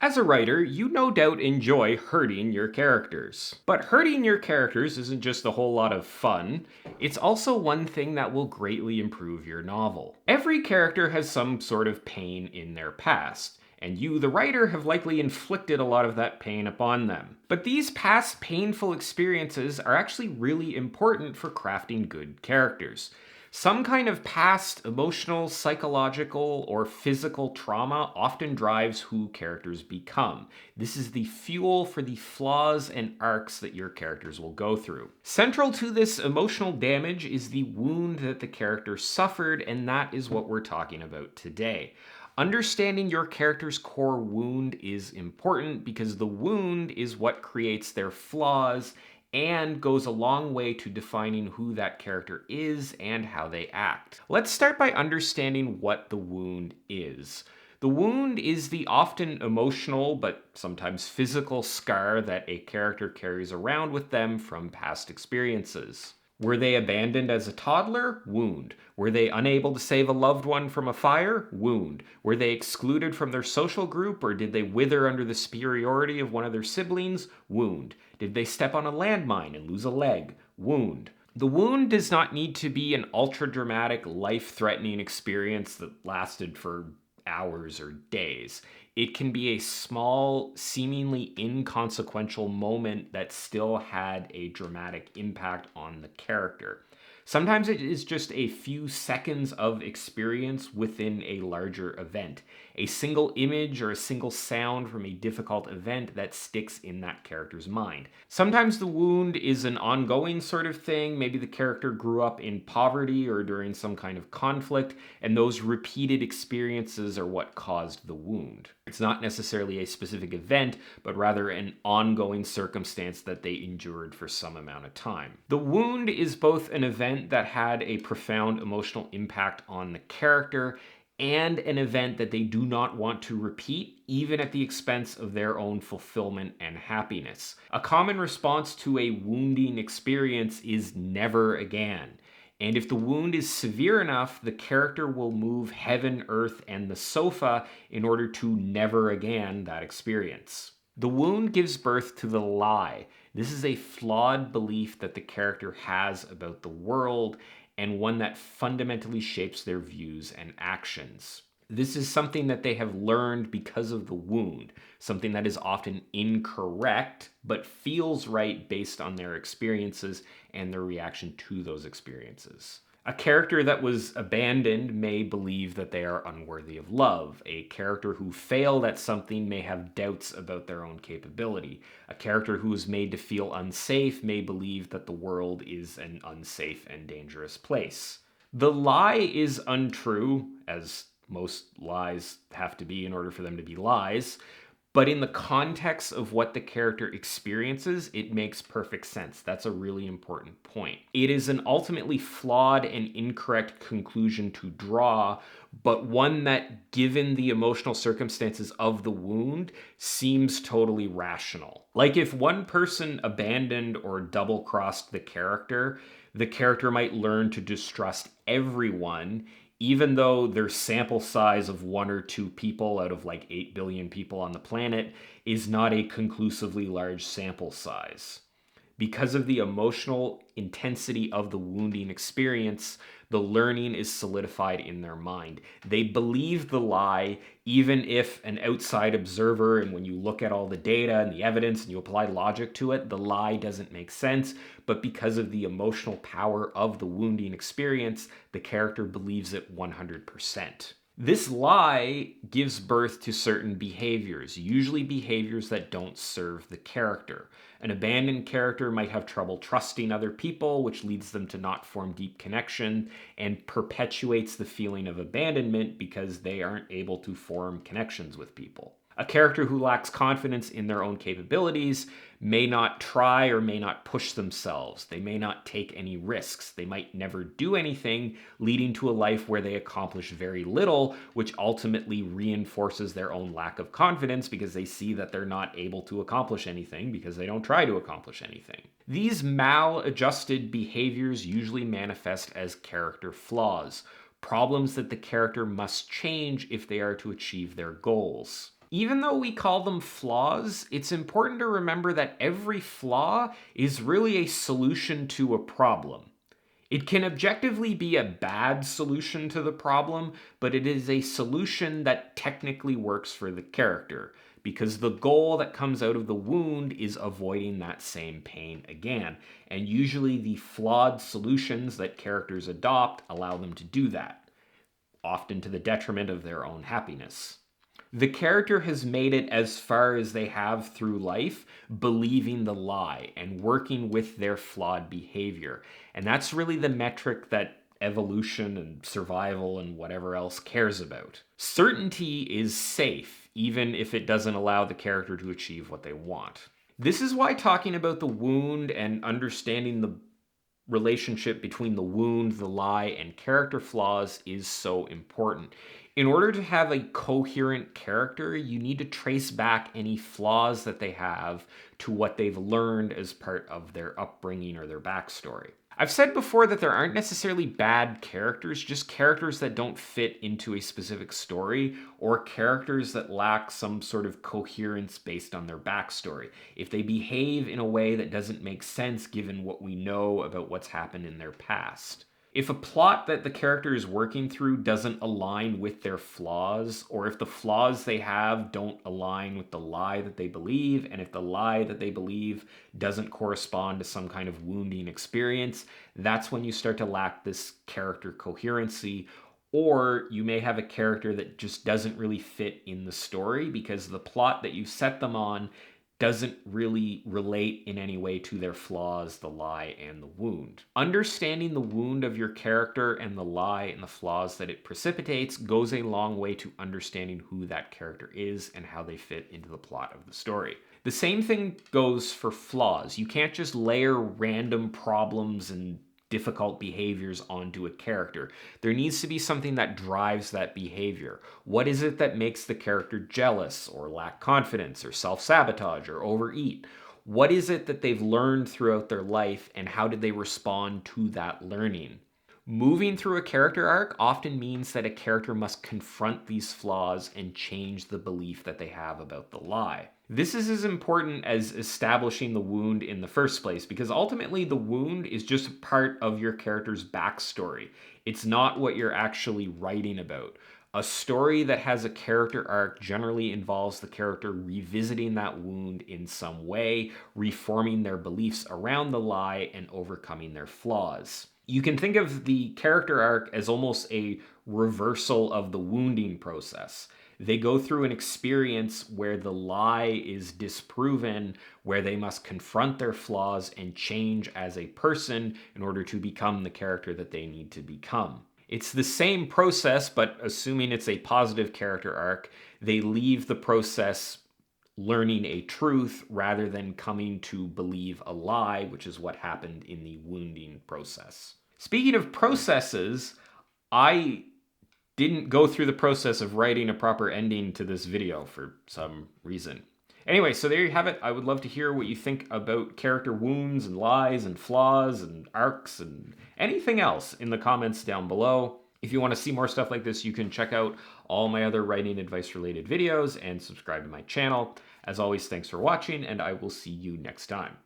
As a writer, you no doubt enjoy hurting your characters. But hurting your characters isn't just a whole lot of fun, it's also one thing that will greatly improve your novel. Every character has some sort of pain in their past, and you, the writer, have likely inflicted a lot of that pain upon them. But these past painful experiences are actually really important for crafting good characters. Some kind of past emotional, psychological, or physical trauma often drives who characters become. This is the fuel for the flaws and arcs that your characters will go through. Central to this emotional damage is the wound that the character suffered, and that is what we're talking about today. Understanding your character's core wound is important because the wound is what creates their flaws and goes a long way to defining who that character is and how they act. Let's start by understanding what the wound is. The wound is the often emotional but sometimes physical scar that a character carries around with them from past experiences. Were they abandoned as a toddler? Wound. Were they unable to save a loved one from a fire? Wound. Were they excluded from their social group, or did they wither under the superiority of one of their siblings? Wound. Did they step on a landmine and lose a leg? Wound. The wound does not need to be an ultra dramatic, life threatening experience that lasted for hours or days. It can be a small, seemingly inconsequential moment that still had a dramatic impact on the character. Sometimes it is just a few seconds of experience within a larger event, a single image or a single sound from a difficult event that sticks in that character's mind. Sometimes the wound is an ongoing sort of thing. Maybe the character grew up in poverty or during some kind of conflict, and those repeated experiences are what caused the wound. It's not necessarily a specific event, but rather an ongoing circumstance that they endured for some amount of time. The wound is both an event that had a profound emotional impact on the character and an event that they do not want to repeat, even at the expense of their own fulfillment and happiness. A common response to a wounding experience is never again. And if the wound is severe enough, the character will move heaven, earth, and the sofa in order to never again that experience. The wound gives birth to the lie. This is a flawed belief that the character has about the world and one that fundamentally shapes their views and actions. This is something that they have learned because of the wound, something that is often incorrect, but feels right based on their experiences and their reaction to those experiences. A character that was abandoned may believe that they are unworthy of love. A character who failed at something may have doubts about their own capability. A character who is made to feel unsafe may believe that the world is an unsafe and dangerous place. The lie is untrue, as most lies have to be in order for them to be lies. But in the context of what the character experiences, it makes perfect sense. That's a really important point. It is an ultimately flawed and incorrect conclusion to draw, but one that, given the emotional circumstances of the wound, seems totally rational. Like if one person abandoned or double-crossed the character might learn to distrust everyone, even though their sample size of one or two people out of like 8 billion people on the planet is not a conclusively large sample size. Because of the emotional intensity of the wounding experience, the learning is solidified in their mind. They believe the lie, even if an outside observer, and when you look at all the data and the evidence and you apply logic to it, the lie doesn't make sense. But because of the emotional power of the wounding experience, the character believes it 100%. This lie gives birth to certain behaviors, usually behaviors that don't serve the character. An abandoned character might have trouble trusting other people, which leads them to not form deep connection and perpetuates the feeling of abandonment because they aren't able to form connections with people. A character who lacks confidence in their own capabilities may not try or may not push themselves. They may not take any risks. They might never do anything, leading to a life where they accomplish very little, which ultimately reinforces their own lack of confidence because they see that they're not able to accomplish anything because they don't try to accomplish anything. These maladjusted behaviors usually manifest as character flaws, problems that the character must change if they are to achieve their goals. Even though we call them flaws, it's important to remember that every flaw is really a solution to a problem. It can objectively be a bad solution to the problem, but it is a solution that technically works for the character, because the goal that comes out of the wound is avoiding that same pain again. And usually the flawed solutions that characters adopt allow them to do that, often to the detriment of their own happiness. The character has made it as far as they have through life, believing the lie and working with their flawed behavior. And that's really the metric that evolution and survival and whatever else cares about. Certainty is safe, even if it doesn't allow the character to achieve what they want. This is why talking about the wound and understanding the relationship between the wound, the lie, and character flaws is so important. In order to have a coherent character, you need to trace back any flaws that they have to what they've learned as part of their upbringing or their backstory. I've said before that there aren't necessarily bad characters, just characters that don't fit into a specific story or characters that lack some sort of coherence based on their backstory. If they behave in a way that doesn't make sense given what we know about what's happened in their past. If a plot that the character is working through doesn't align with their flaws, or if the flaws they have don't align with the lie that they believe, and if the lie that they believe doesn't correspond to some kind of wounding experience, that's when you start to lack this character coherency. Or you may have a character that just doesn't really fit in the story because the plot that you set them on doesn't really relate in any way to their flaws, the lie, and the wound. Understanding the wound of your character and the lie and the flaws that it precipitates goes a long way to understanding who that character is and how they fit into the plot of the story. The same thing goes for flaws. You can't just layer random problems and difficult behaviors onto a character. There needs to be something that drives that behavior. What is it that makes the character jealous or lack confidence or self-sabotage or overeat? What is it that they've learned throughout their life and how did they respond to that learning? Moving through a character arc often means that a character must confront these flaws and change the belief that they have about the lie. This is as important as establishing the wound in the first place, because ultimately the wound is just a part of your character's backstory. It's not what you're actually writing about. A story that has a character arc generally involves the character revisiting that wound in some way, reforming their beliefs around the lie, and overcoming their flaws. You can think of the character arc as almost a reversal of the wounding process. They go through an experience where the lie is disproven, where they must confront their flaws and change as a person in order to become the character that they need to become. It's the same process, but assuming it's a positive character arc, they leave the process learning a truth rather than coming to believe a lie, which is what happened in the wounding process. Speaking of processes, I didn't go through the process of writing a proper ending to this video for some reason. Anyway, so there you have it. I would love to hear what you think about character wounds and lies and flaws and arcs and anything else in the comments down below. If you want to see more stuff like this, you can check out all my other writing advice related videos and subscribe to my channel. As always, thanks for watching, and I will see you next time.